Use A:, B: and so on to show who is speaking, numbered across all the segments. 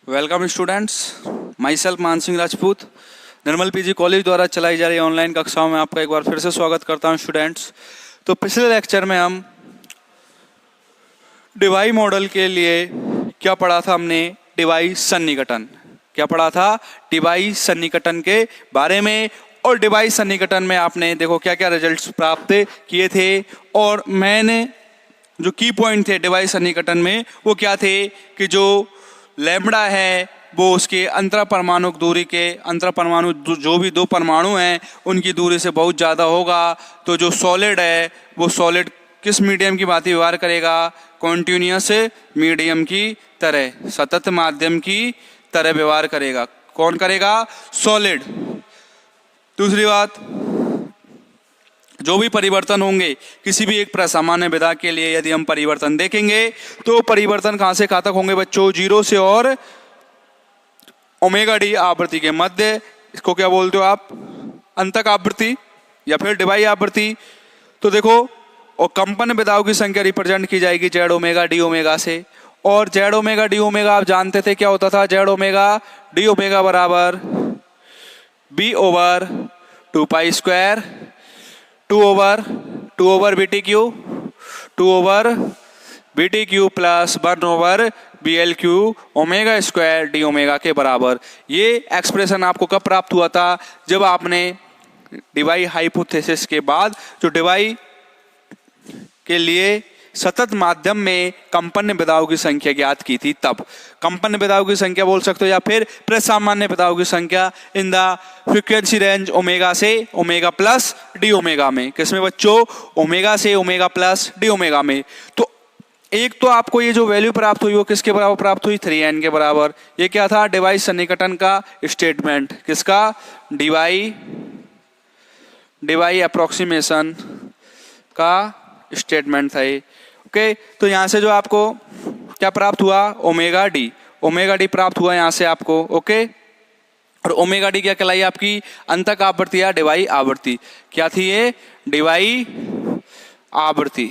A: Welcome students, my self मान सिंह राजपूत। निर्मल PG college द्वारा चलाई जा रही ऑनलाइन कक्षाओं में आपका एक बार फिर से स्वागत करता हूं स्टूडेंट्स। तो पिछले लेक्चर में हम डिवाई मॉडल के लिए क्या पढ़ा था हमने? डिवाई सन्निकटन। क्या पढ़ा था? डिवाई सन्निकटन के बारे में। और डिवाई सन्निकटन में आपने देखो क्या क्या रिजल्ट्स प्राप्त किए थे। और मैंने जो की पॉइंट थे डिवाई सन्निकटन में वो क्या थे कि जो लैम्बडा है वो उसके अंतरपरमाणुक दूरी के अंतरपरमाणु जो भी दो परमाणु हैं उनकी दूरी से बहुत ज़्यादा होगा। तो जो सॉलिड है वो सॉलिड किस मीडियम की भांति व्यवहार करेगा? कॉन्टिन्यूअस मीडियम की तरह, सतत माध्यम की तरह व्यवहार करेगा। कौन करेगा? सॉलिड। दूसरी बात, जो भी परिवर्तन होंगे किसी भी एक प्रसामान्य विधा के लिए यदि हम परिवर्तन देखेंगे तो परिवर्तन कहां से कहां तक होंगे बच्चों? 0 से और ओमेगा डी आवृत्ति के मध्य। इसको क्या बोलते हो आप? अंतक आवृत्ति या फिर डिवाई आवृत्ति। तो देखो, और कंपन विधाओं की संख्या रिप्रेजेंट की जाएगी जेड ओमेगा डी ओमेगा से। और जेड ओमेगा डी ओमेगा आप जानते थे क्या होता था? जेड ओमेगा डी ओमेगा बराबर B over 2 pi square 2 over B T Q plus 1 over B L Q omega square D omega के बराबर। ये एक्सप्रेशन आपको कब प्राप्त हुआ था? जब आपने डिवाई हाइपोथेसिस के बाद जो डिवाई के लिए सतत माध्यम में कंपन विधाओं की संख्या ज्ञात की थी तब। कंपन विधाओं की संख्या बोल सकते हो या फिर प्रसामान्य विधाओं की संख्या in the frequency range omega से ओमेगा प्लस डी ओमेगा में। किसमें बच्चों? ओमेगा से ओमेगा प्लस डी ओमेगा में। तो एक तो आपको ये जो वैल्यू प्राप्त हुई वो किसके बराबर प्राप्त हुई? 3n के बराबर। ये क्या था? डिवाई सन्निकटन का स्टेटमेंट। किसका? डिवाई अप्रोक्सीमेशन का स्टेटमेंट था ये। ओके, तो यहां से जो आपको क्या प्राप्त हुआ? ओमेगा डी प्राप्त हुआ यहां से आपको। ओके, और ओमेगा डी क्या कहलाई? आपकी अंतक आवृत्ति या डिवाई आवृत्ति। क्या थी ये? डिवाई आवृत्ति।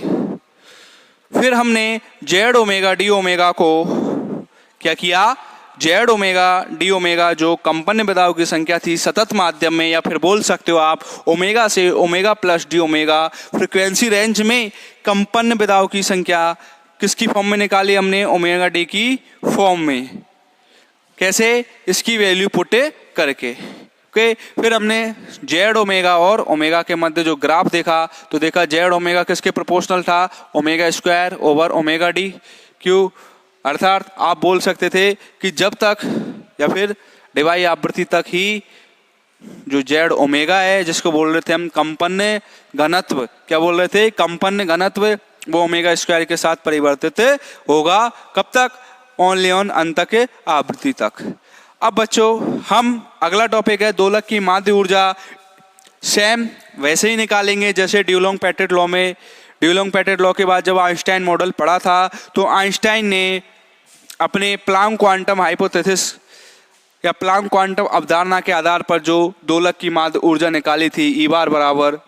A: फिर हमने जेड ओमेगा डी ओमेगा को क्या किया? जेड ओमेगा डी ओमेगा जो कंपन विधाओं की संख्या थी सतत माध्यम में, या फिर बोल सकते हो आप ओमेगा से omega plus D omega frequency range में कंपन विधाओं की संख्या किसकी फॉर्म में निकाली हमने? ओमेगा डी की फॉर्म में। कैसे? इसकी वैल्यू पुट करके। ओके, फिर हमने जेड ओमेगा और ओमेगा के मध्य जो ग्राफ देखा तो देखा जेड ओमेगा किसके प्रोपोर्शनल था? Omega square over omega D Q. अर्थात आप बोल सकते थे कि जब तक या फिर डिवाई आवृत्ति तक ही जो जेड ओमेगा है जिसको बोल रहे थे हम कंपन घनत्व, क्या बोल रहे थे? कंपन घनत्व, वो ओमेगा स्क्वायर के साथ परिवर्तित होगा। कब तक? ओनली ऑन अंतक आवृत्ति तक। अब बच्चों हम अगला टॉपिक है दोलक की माध्य ऊर्जा। सेम वैसे ही निकालेंगे जैसे ड्यूलोंग पेटेट लॉ में। ड्यूलोंग पेटेट लॉ के बाद जब आइंस्टाइन मॉडल पढ़ा था तो आइंस्टाइन ने अपने प्लांक क्वांटम हाइपोथेसिस या प्लांक क्वांटम अवधारणा के आधार पर जो दोलक की माध्य ऊर्जा निकाली थी ई बार बराबर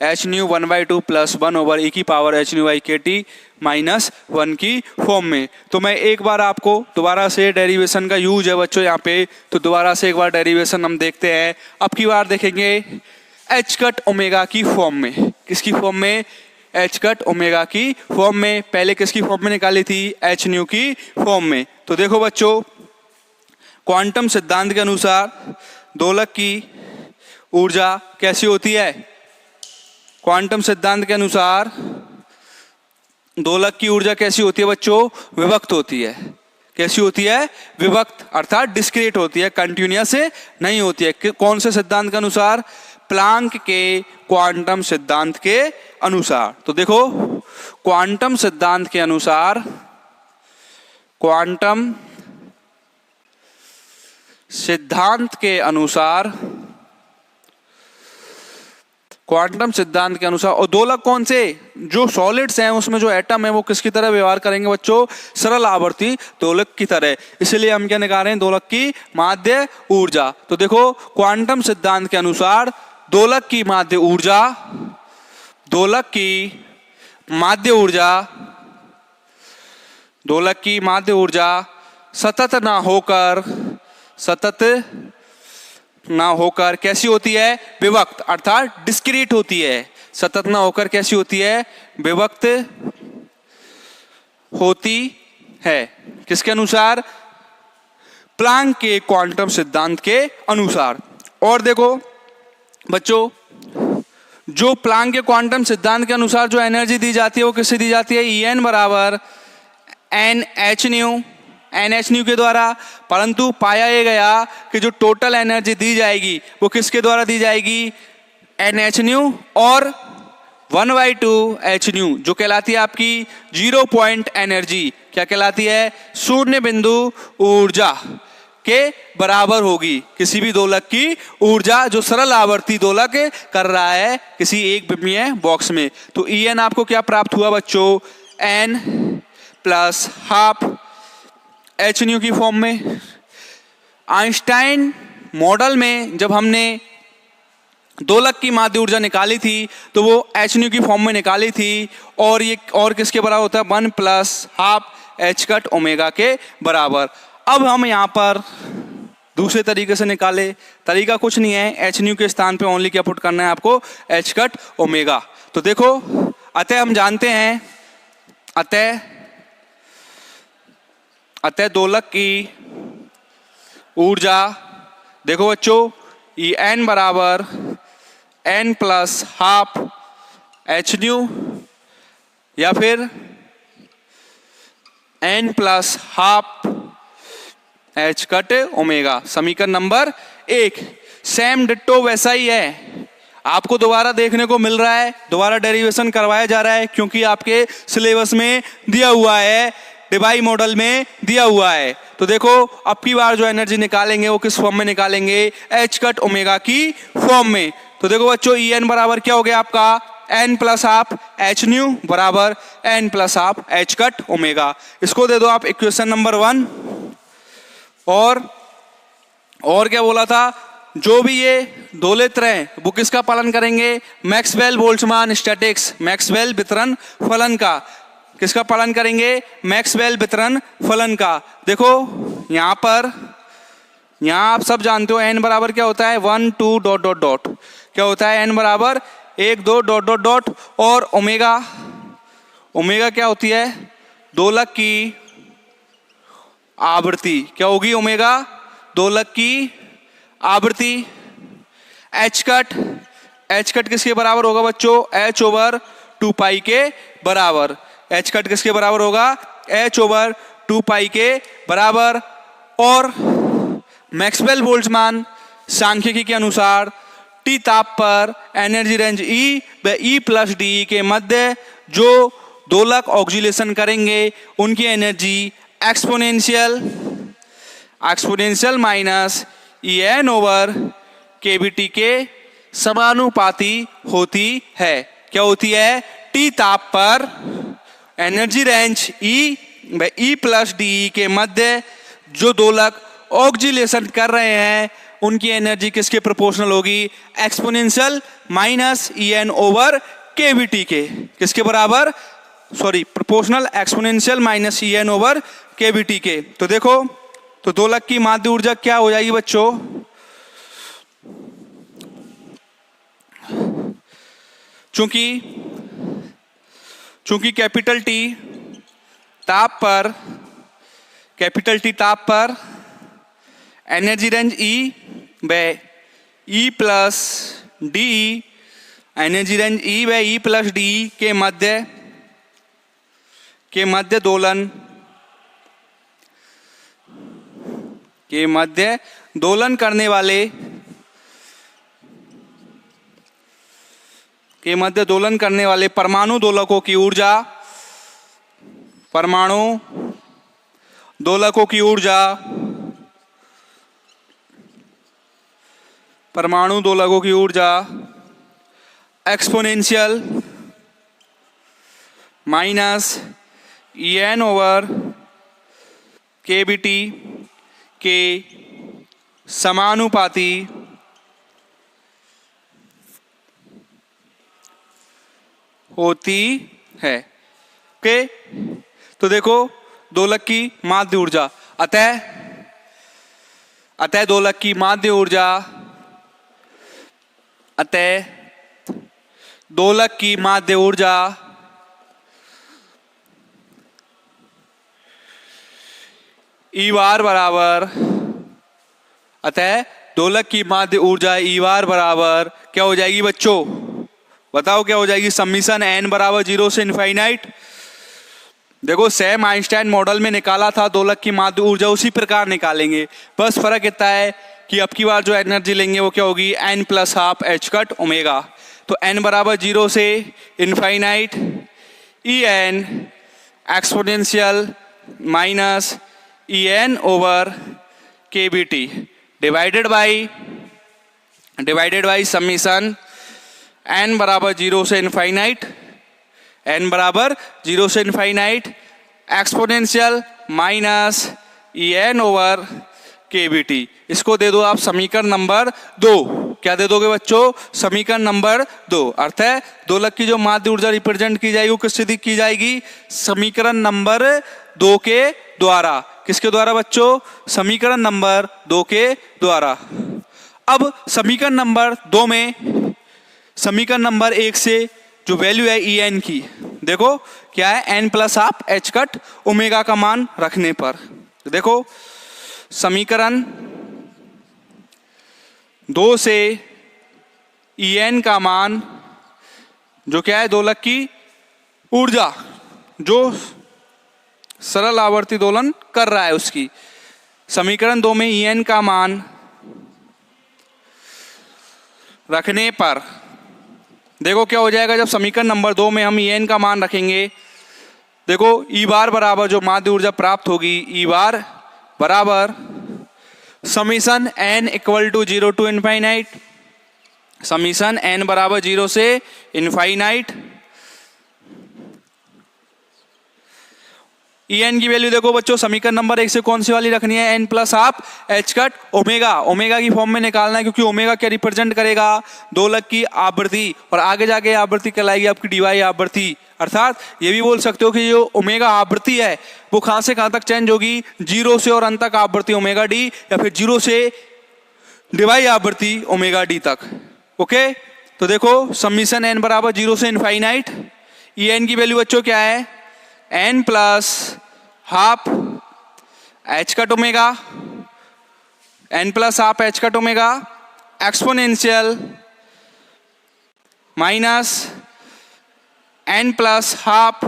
A: एच न्यू 1/2 प्लस 1 ओवर ई की पावर एच न्यू आई के टी माइनस 1 की फॉर्म में। तो मैं एक बार आपको दोबारा से डेरिवेशन का यूज है बच्चों यहाँ पे, तो दोबारा से एक बार डेरिवेशन हम देखते हैं। अब की बार देखेंगे एच कट ओमेगा की फॉर्म में। किसकी फॉर्म में? एच कट ओमेगा की फॉर्म में। पहले किसकी फॉर्म में निकाली थी? एच न्यू की फॉर्म में। तो देखो बच्चों, क्वांटम सिद्धांत के अनुसार दोलक की ऊर्जा कैसी होती है? क्वांटम सिद्धांत के अनुसार दोलक की ऊर्जा कैसी होती है बच्चों? विभक्त होती है। कैसी होती है? विभक्त, अर्थात डिस्क्रीट होती है, कंटिन्यूअस नहीं होती है। कौन से सिद्धांत के अनुसार? प्लांक के क्वांटम सिद्धांत के अनुसार। तो देखो, क्वांटम सिद्धांत के अनुसार क्वांटम सिद्धांत के अनुसार और दोलक कौन से? जो सॉलिड्स हैं उसमें जो एटम है वो किसकी तरह व्यवहार करेंगे बच्चों? सरल आवर्ती दोलक की तरह। इसलिए हम क्या निकाल रहे हैं? दोलक की माध्य ऊर्जा। तो देखो, क्वांटम सिद्धांत के अनुसार दोलक की माध्य ऊर्जा सतत ना होकर कैसी होती है? विभक्त, अर्थात डिस्क्रीट होती है। सतत ना होकर कैसी होती है? विभक्त होती है। किसके अनुसार? प्लैंक के क्वांटम सिद्धांत के अनुसार। और देखो बच्चों, जो प्लैंक के क्वांटम सिद्धांत के अनुसार जो एनर्जी दी जाती है वो किससे दी जाती है? En बराबर NH के द्वारा। परंतु पाया ये गया कि जो टोटल एनर्जी दी जाएगी वो किसके द्वारा दी जाएगी? NH और 1/2 H, जो कहलाती है आपकी 0 पॉइंट एनर्जी। क्या कहलाती है? शून्य बिंदु ऊर्जा के बराबर होगी किसी भी दोलक की ऊर्जा जो सरल आवर्ती दोलक कर रहा है किसी एक विमीय बॉक्स में। तो En आपको क्या प्राप्त हुआ बच्चों? N प्लस हाफ H की फॉर्म में। आइंस्टाइन मॉडल में जब हमने दोलक की माध्य ऊर्जा निकाली थी तो वो H की फॉर्म में निकाली थी, और ये और किसके बराबर होता है? 1 plus half H cut omega के बराबर। अब हम यहाँ पर दूसरे तरीके से निकाले। तरीका कुछ नहीं है, H के स्थान पे ओनली क्या पुट करना है आपको? H cut omega. तो देखो, अतः हम जानते हैं, अतः दोलक की ऊर्जा, देखो बच्चों, En बराबर N प्लस हाफ H या फिर N plus half H cut omega. समीकरण नंबर 1 सेम डिट्टो वैसा ही है, आपको दोबारा देखने को मिल रहा है, दोबारा डेरिवेशन करवाया जा रहा है क्योंकि आपके सिलेबस में दिया हुआ है, डिबाई मॉडल में दिया हुआ है। तो देखो, अब की बार जो एनर्जी निकालेंगे वो किस फॉर्म में निकालेंगे? H कट ओमेगा की फॉर्म में। तो देखो बच्चों, En बराबर क्या हो गया आपका? N प्लस हाफ H बराबर N plus half H cut omega. इसको दे दो आप इक्वेशन नंबर 1। और क्या बोला था? जो भी ये दोलित्र हैं वो किसका पालन करेंगे? मैक्सवेल बोल्ट्जमान स्टैटिक्स, मैक्सवेल वितरण फलन का। किसका पालन करेंगे? मैक्सवेल वितरण फलन का। देखो यहाँ आप सब जानते हो n बराबर क्या होता है? 1 2 डॉट डॉट डॉट। क्या होता है? n बराबर 1 2 डॉट डॉट डॉट। और ओमेगा क्या होती है? दोलक की आवृत्ति। क्या होगी ओमेगा? दोलक की आवृत्ति। H कट किसके बराबर होगा बच्चों? H ओवर 2 पाई के बराबर। H कट किसके बराबर होगा? H ओवर 2 पाई के बराबर। और मैक्सवेल बोल्ट्जमान सांख्यिकी के अनुसार T ताप पर एनर्जी रेंज E व E प्लस DE के मध्य जो दोलक ऑक्सीलेशन करेंगे उनकी energy exponential minus En over KBT के समानुपाती होती है। क्या होती है? T ताप पर एनर्जी रेंज E व E प्लस DE के मध्य जो दोलक ऑक्सीलेशन कर रहे हैं उनकी एनर्जी किसके प्रोपोर्शनल होगी? Exponential minus En over KBT के। किसके बराबर? Proportional exponential minus En over KBT के। तो देखो, तो दोलक की माध्य ऊर्जा क्या हो जाएगी बच्चों? चूंकि कैपिटल T ताप पर एनर्जी रेंज E व E plus DE, energy range E व E प्लस DE के मध्य दोलन करने वाले परमाणु दोलकों की ऊर्जा exponential minus En over KBT के समानुपाती होती है। ओके, तो देखो दोलक की माध्य ऊर्जा। अतः दोलक की माध्य ऊर्जा, अतः दोलक की माध्य ऊर्जा ई बार बराबर, अतः दोलक की माध्य ऊर्जा ई बार बराबर क्या हो जाएगी बच्चों? बताओ क्या हो जाएगी? समीशन n बराबर 0 से इनफाइनाइट। देखो सैम आइंस्टाइन मॉडल में निकाला था दोलक की माध्य ऊर्जा, उसी प्रकार निकालेंगे। बस फर्क इतना है कि अब की बार जो एनर्जी लेंगे वो क्या होगी? n plus half H cut omega. तो n बराबर 0 से infinite E N exponential minus E N over K B T divided by summation n बराबर 0 से इनफाइनाइट, n बराबर 0 से infinite exponential minus E N over K B T. इसको दे दो आप समीकरण नंबर 2। क्या दे दोगे बच्चों? समीकरण नंबर 2। अर्थ है दोलक की जो माध्य ऊर्जा रिप्रेजेंट की जाएगी वो किससे की जाएगी? समीकरण नंबर 2 के द्वारा। किसके द्वारा बच्चों? समीकरण नंबर 2 के द्वारा। अब समीकरण नंबर 2 में समीकरण नंबर 1 से जो वैल्यू है ई एन की, देखो क्या है? n plus half H cut omega का मान रखने पर, देखो समीकरण 2 से ई एन का मान जो क्या है? दोलक की ऊर्जा जो सरल आवर्ती दोलन कर रहा है उसकी। समीकरण 2 में ई एन का मान रखने पर देखो क्या हो जाएगा? जब समीकरण नंबर 2 में हम ई एन का मान रखेंगे, देखो ई बार बराबर जो माध्य ऊर्जा प्राप्त होगी, ई बार बराबर summation n equal to 0 to infinite, summation n बराबर 0 से इनफाइनाइट ई एन की वैल्यू देखो बच्चों समीकरण नंबर 1 से कौन सी वाली रखनी है? n plus half H cut omega, omega की फॉर्म में निकालना है, क्योंकि ओमेगा क्या रिप्रेजेंट करेगा? दोलक की आवृत्ति, और आगे जाके आवृत्ति कहलाएगी आपकी डीवाई आवृत्ति। अर्थात ये भी बोल सकते हो कि जो ओमेगा आवृत्ति है वो कहां से कहां तक चेंज होगी? 0 से और अंत तक आवृत्ति ओमेगा डी, या फिर 0 से डीवाई आवृत्ति ओमेगा डी तक। ओके, तो देखो समीशन n बराबर 0 से इनफाइनाइट ई एन की वैल्यू बच्चों क्या है? n plus half H cut omega, n plus half H cut omega exponential minus n plus half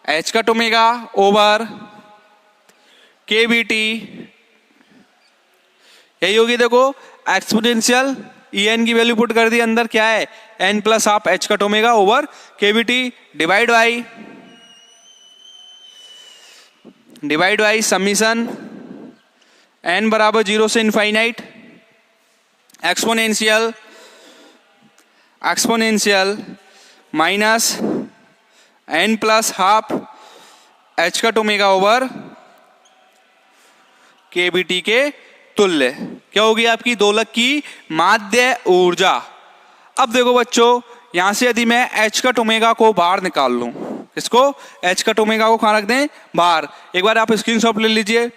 A: H cut omega over K B T. यही होगी। देखो एक्सपोनेंशियल ई एन की value put कर दी अंदर, क्या है? n plus half H cut omega over K B T divide by summation n बराबर 0 से infinite exponential minus n plus half H cut omega over K B T के तुल्य। क्या होगी आपकी? दोलक की माध्य ऊर्जा। अब देखो बच्चों यहां से यदि मैं एच कट ओमेगा को बाहर निकाल लूं, इसको एच कट ओमेगा को कहां रख दें? बाहर। एक बार आप स्क्रीनशॉट ले लीजिए।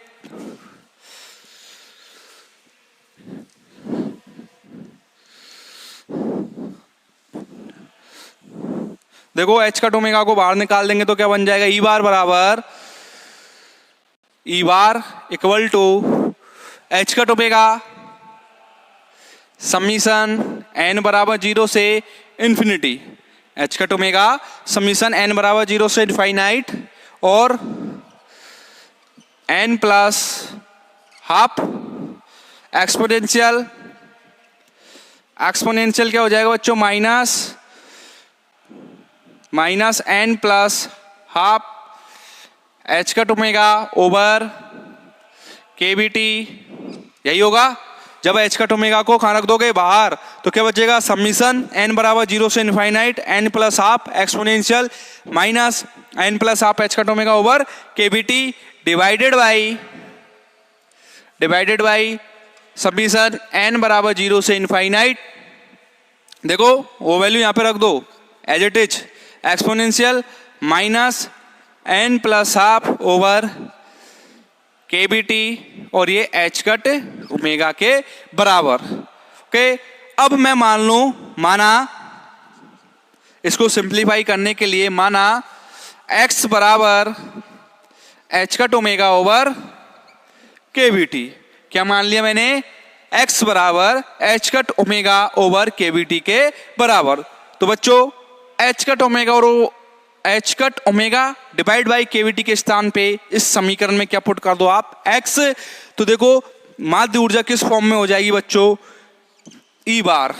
A: देखो एच कट ओमेगा को बाहर निकाल देंगे तो क्या बन जाएगा? ई बार बराबर E bar equal to H cut omega summation n बराबर 0 से infinity, H cut omega summation n बराबर 0 से इनफाइनाइट और n प्लस हाफ एक्सपोनेंशियल क्या हो जाएगा बच्चों? Minus n plus half H cut omega over K B T. यही होगा। जब एच कट ओमेगा को कहां रख दोगे? बाहर, तो क्या बचेगा? समीशन n बराबर 0 से infinite n plus half exponential minus n plus half H cut omega over K B T divided by summation n बराबर 0 से इनफाइनाइट। देखो वो वैल्यू यहां पे रख दो as it is, exponential minus n plus half over KBT और ये h कट ओमेगा के बराबर। ओके, अब मैं माना इसको सिंप्लीफाई करने के लिए माना x बराबर h cut omega over KBT। क्या मान लिया मैंने? x बराबर h cut omega over KBT के बराबर। तो बच्चों h कट ओमेगा और h cut omega divide by KBT के स्थान पे इस समीकरण में क्या पुट कर दो आप? x। तो देखो माध्य ऊर्जा किस फॉर्म में हो जाएगी बच्चों? E बार।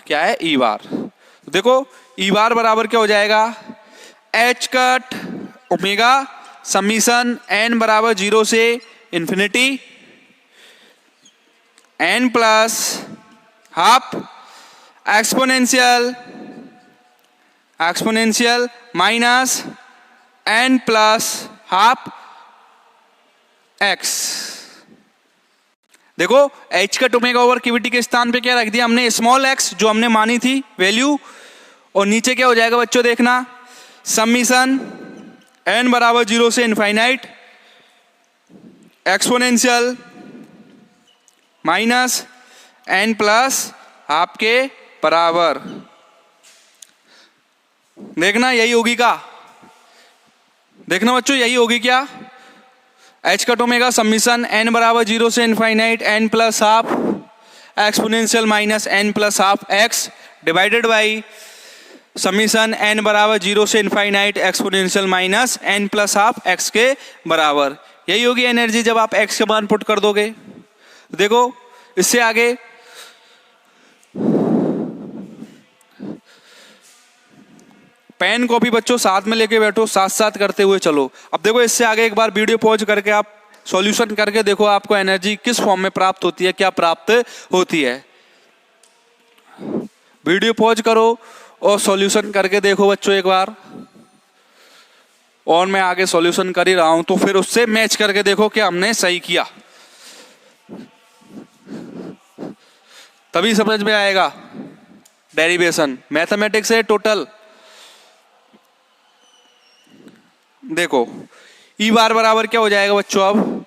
A: क्या है? E बार। तो देखो E बार बराबर क्या हो जाएगा? h cut omega summation n बराबर 0 से infinity n plus half exponential minus n plus half x। देखो h cut omega over KBT के स्थान पे क्या रख दिया हमने? स्मॉल x जो हमने मानी थी वैल्यू, और नीचे क्या हो जाएगा बच्चों? देखना समीशन n बराबर 0 से infinite exponential minus n plus half के बराबर। देखना यही होगी क्या? देखना बच्चों यही होगी क्या? h cut omega summation n बराबर 0 से infinite n plus half exponential minus n plus half x divided by summation n बराबर 0 से infinite exponential minus n plus half x के बराबर। यही होगी एनर्जी जब आप x के मान पुट कर दोगे। देखो इससे आगे पेन कॉपी बच्चों साथ में लेके बैठो, साथ साथ करते हुए चलो। अब देखो इससे आगे एक बार वीडियो पॉज करके आप सॉल्यूशन करके देखो आपको एनर्जी किस फॉर्म में प्राप्त होती है, क्या प्राप्त होती है। वीडियो पॉज करो और सॉल्यूशन करके देखो बच्चों एक बार। और मैं आगे सॉल्यूशन कर ही रहा हूं तो फिर उससे मैच करके देखो कि हमने सही किया, तभी समझ में आएगा। डेरिवेशन मैथमेटिक्स है टोटल। देखो ई बार बराबर क्या हो जाएगा बच्चों? अब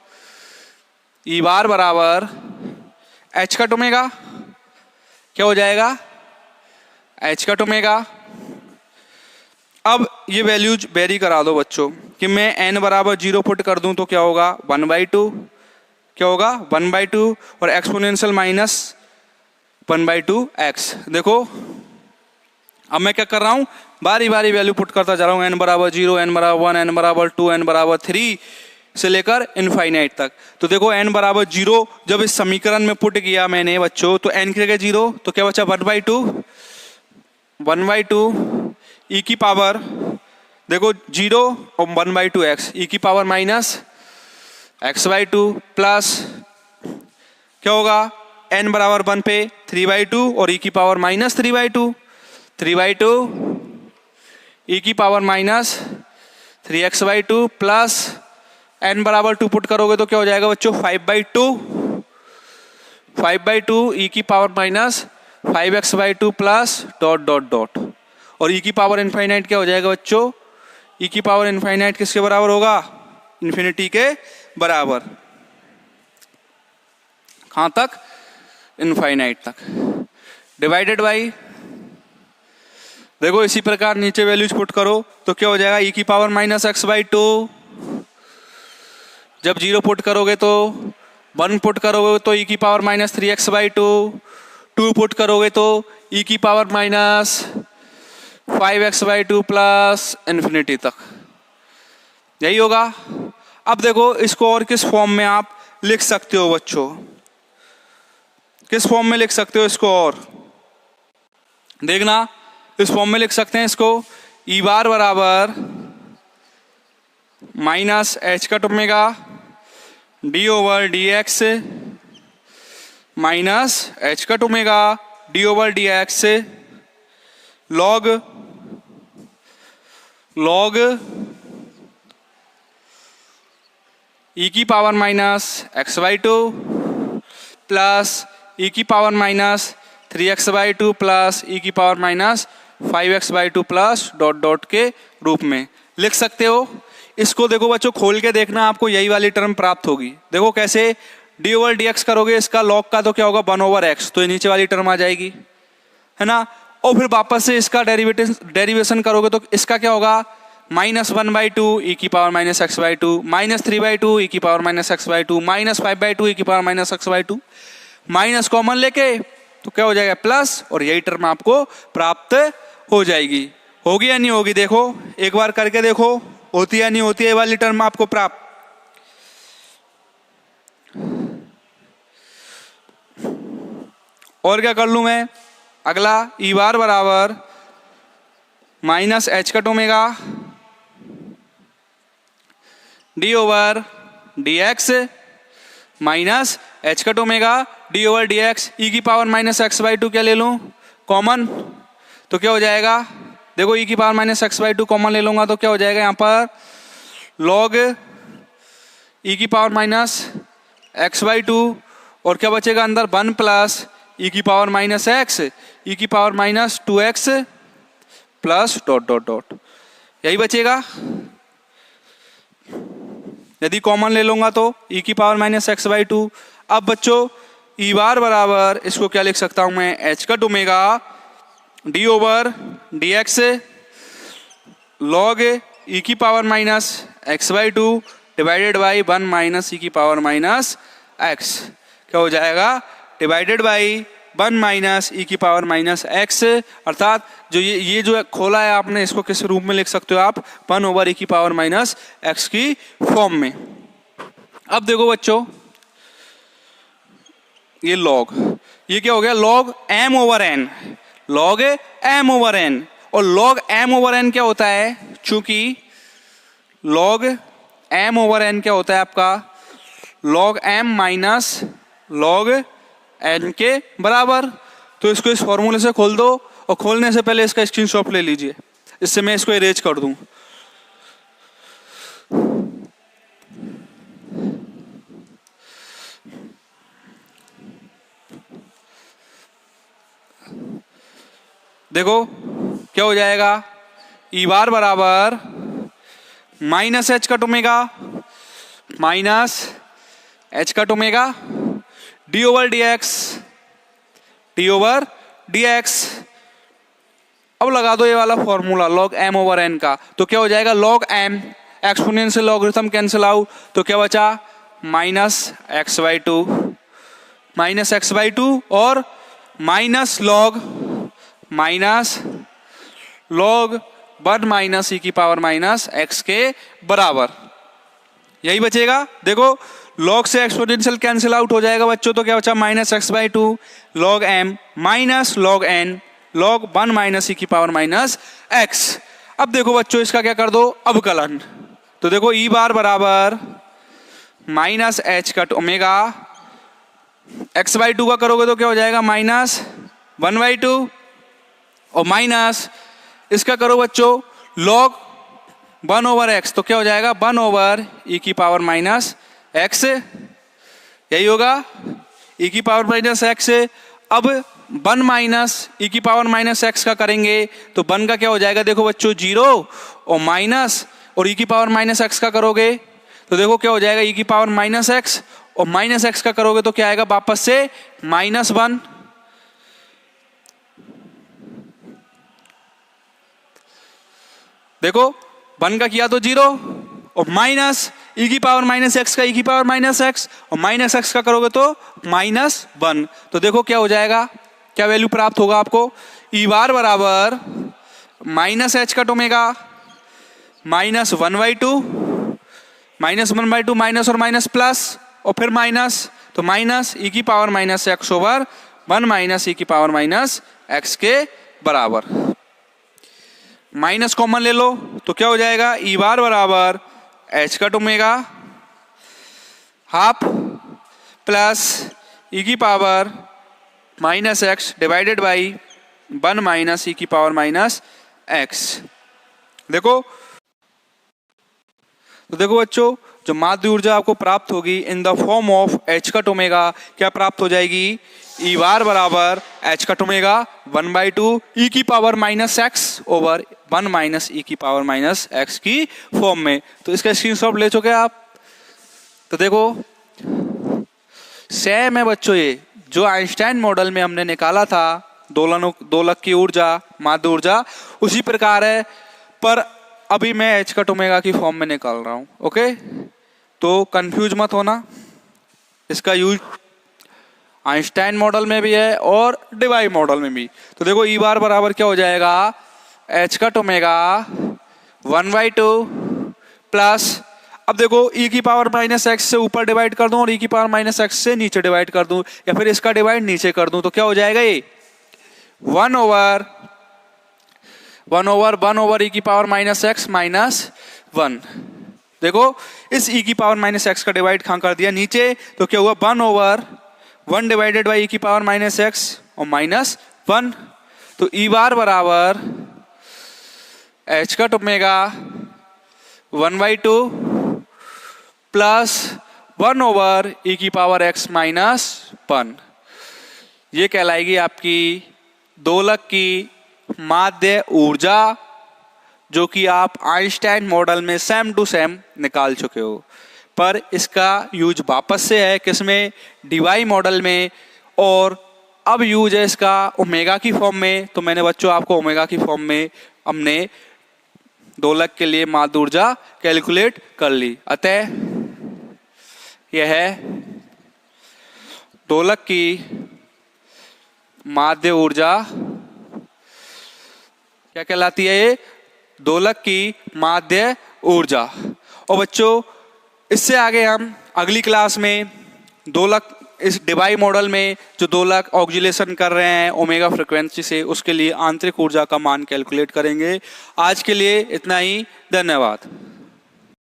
A: ई बार बराबर h कट ओमेगा क्या हो जाएगा? h cut omega. अब ये वैल्यूज वेरी करा दो बच्चों कि मैं n बराबर 0 पुट कर दूं तो क्या होगा? 1/2। क्या होगा? 1/2 और एक्सपोनेंशियल माइनस 1/2 x। देखो अब मैं क्या कर रहा हूं? बारी बारी वैल्यू पुट करता जा रहा हूं। n बराबर 0, n बराबर 1, n बराबर 2, n बराबर 3 से लेकर इनफाइनाइट तक। तो देखो n बराबर 0 जब इस समीकरण में पुट किया मैंने बच्चों तो n की जगह 0 तो क्या बचा? 1/2 e की पावर देखो 0 और 1/2 x e की पावर माइनस x/2 प्लस क्या होगा? n बराबर 1 पे 3/2 और e की पावर माइनस 3/2 e की power minus 3x/2 plus n बराबर 2 पुट करोगे तो क्या हो जाएगा बच्चों? 5/2 e की power minus 5x/2 plus dot dot dot और e की पावर इनफाइनाइट क्या हो जाएगा बच्चों? e की पावर इनफाइनाइट किसके बराबर होगा? इन्फिनिटी के बराबर। कहां तक? इनफाइनाइट तक। डिवाइडेड बाई देखो इसी प्रकार नीचे वैल्यूज पुट करो तो क्या हो जाएगा? e की पावर माइनस x/2 जब 0 पुट करोगे तो 1 पुट करोगे तो e की पावर माइनस 3x/2 2 पुट करोगे तो e की power minus 5x/2 plus infinity तक। यही होगा। अब देखो इसको और किस फॉर्म में आप लिख सकते हो बच्चों? किस फॉर्म में लिख सकते हो इसको? और देखना इस फॉर्म में लिख सकते हैं इसको। ई बार बराबर minus h cut omega d over dx minus h cut omega d over dx log e की power minus x/2 plus e की power minus 3x/2 plus e की power minus 5x/2 plus dot dot के रूप में लिख सकते हो। इसको देखो बच्चों खोल के देखना, आपको यही वाली टर्म प्राप्त होगी। देखो कैसे, डी ओवर डी एक्स करोगे इसका लॉग का तो क्या होगा 1 ओवर एक्स, तो ये नीचे वाली टर्म आ जाएगी, है ना। और फिर वापस से इसका डेरिवेशन करोगे तो इसका क्या होगा -1/2 e की पावर -x/2, -3/2 e की पावर -x/2, -5/2 e की पावर -x/2, माइनस कॉमन लेके तो क्या हो जाएगा प्लस, और यही टर्म आपको प्राप्त हो जाएगी। होगी या नहीं होगी, देखो एक बार करके देखो, होती या नहीं होती है ये वाली टर्म आपको प्राप्त। और क्या कर लूं मैं, अगला ई बार बराबर -h cut omega D over D X minus h cut omega D over D X E की पावर -x/2 क्या ले लूं कॉमन, तो क्या हो जाएगा, देखो e की पावर -x/2 कॉमन ले लूंगा तो क्या हो जाएगा यहाँ पर log e की पावर -x/2, और क्या बचेगा अंदर 1 प्लस e की पावर -x e की power -2x plus dot dot dot, यही बचेगा। यदि कॉमन ले लूंगा तो e की पावर -x/2। अब बच्चों ई बार बराबर इसको क्या लिख सकता हूं मैं, h cut omega D over D x log e की power -x/2 divided by 1 minus e की पावर -x, क्या हो जाएगा डिवाइडेड बाई 1 माइनस e की पावर -x, अर्थात जो ये जो खोला है आपने इसको किस रूप में लिख सकते हो आप 1 ओवर e की पावर -x की फॉर्म में। अब देखो बच्चों ये लॉग, ये क्या हो गया log m over n, log m over n, और लॉग m ओवर n क्या होता है, चूंकि लॉग m ओवर n क्या होता है आपका log m minus log n के बराबर। तो इसको इस फॉर्मूले से खोल दो, और खोलने से पहले इसका स्क्रीनशॉट ले लीजिए, इससे मैं इसको इरेज कर दूं। देखो क्या हो जाएगा, ई बार बराबर -h cut omega -h cut omega D over D x. अब लगा दो ये वाला formula log m over n का, तो क्या हो जाएगा log m, exponential logarithm cancel out, तो क्या बचा -x/2 और log 1 माइनस e की पावर -x के बराबर, यही बचेगा। देखो log से एक्सपोनेंशियल कैंसिल आउट हो जाएगा बच्चों, तो क्या बचा -x/2 log m minus log n log 1 minus e की पावर -x। अब देखो बच्चों इसका क्या कर दो अवकलन, तो देखो ई बार बराबर -h कट ओमेगा x/2 का करोगे तो क्या हो जाएगा -1/2, और माइनस इसका करो बच्चों log 1 ओवर x, तो क्या हो जाएगा 1 ओवर e की पावर -x, यही होगा e की पावर -x। अब 1 माइनस e की पावर -x का करेंगे तो 1 का क्या हो जाएगा, देखो बच्चों 0 और माइनस, और e की पावर -x का करोगे तो देखो क्या हो जाएगा e की पावर -x, और -x का करोगे तो क्या आएगा वापस से -1। देखो 1 का किया तो 0 और माइनस e की पावर -x का e की पावर -x, और -x का करोगे तो -1। तो देखो क्या हो जाएगा, क्या वैल्यू प्राप्त होगा आपको, ई बार बराबर -h कट ओमेगा -1/2 माइनस और माइनस प्लस, और फिर माइनस, तो माइनस e की power -x over 1 minus e की पावर -x के बराबर। माइनस कॉमन ले लो तो क्या हो जाएगा, ई बार बराबर h cut omega half plus e की power -x divided by 1 minus e की पावर -x। देखो तो देखो बच्चों जो माध्य ऊर्जा आपको प्राप्त होगी in the form of h cut omega क्या प्राप्त हो जाएगी, ई बार बराबर h कट ओमेगा 1/2 e की पावर -x ओवर 1 माइनस ई की पावर माइनस एक्स की फॉर्म में। तो इसका स्क्रीनशॉट ले चुके आप। तो देखो सेम है बच्चों, ये जो आइंस्टाइन मॉडल में हमने निकाला था दोलक की ऊर्जा, माध्य ऊर्जा, उसी प्रकार है, पर अभी मैं एच कट ओमेगा की फॉर्म में निकाल रहा हूं। ओके, तो कंफ्यूज मत होना, इसका यूज आइंस्टाइन मॉडल में भी है और डिबाई मॉडल में भी। तो देखो ई बार बराबर क्या हो जाएगा, एच कट ओमेगा 1/2 प्लस, अब देखो e की पावर माइनस एक्स से ऊपर डिवाइड कर दूं और e की पावर माइनस एक्स से नीचे डिवाइड कर दूं, या फिर इसका डिवाइड नीचे कर दूं, तो क्या हो जाएगा ये 1 ओवर e की पावर माइनस एक्स माइनस 1। देखो इस e की पावर माइनस एक्स का डिवाइड कहां कर दिया, नीचे, तो क्या हुआ 1 ओवर 1 डिवाइडेड बाई e की पावर माइनस एक्स और माइनस 1। तो ई बार बराबर H cut omega 1/2 plus 1 over e की पावर x माइनस 1। ये कहलाएगी आपकी दोलक की माध्य ऊर्जा, जो कि आप आइंस्टाइन मॉडल में सेम टू सेम निकाल चुके हो, पर इसका यूज वापस से है किसमें, डीवाई मॉडल में, और अब यूज है इसका ओमेगा की फॉर्म में। तो मैंने बच्चों आपको ओमेगा की फॉर्म में हमने दोलक के लिए माध्य ऊर्जा कैलकुलेट कर ली। अतः यह है दोलक की माध्य ऊर्जा, क्या कहलाती है ये, दोलक की माध्य ऊर्जा। और बच्चों इससे आगे हम अगली क्लास में दोलक, इस डिबाई मॉडल में जो दोलक ऑक्सीलेशन कर रहे हैं ओमेगा फ्रीक्वेंसी से, उसके लिए आंतरिक ऊर्जा का मान कैलकुलेट करेंगे। आज के लिए इतना ही, धन्यवाद।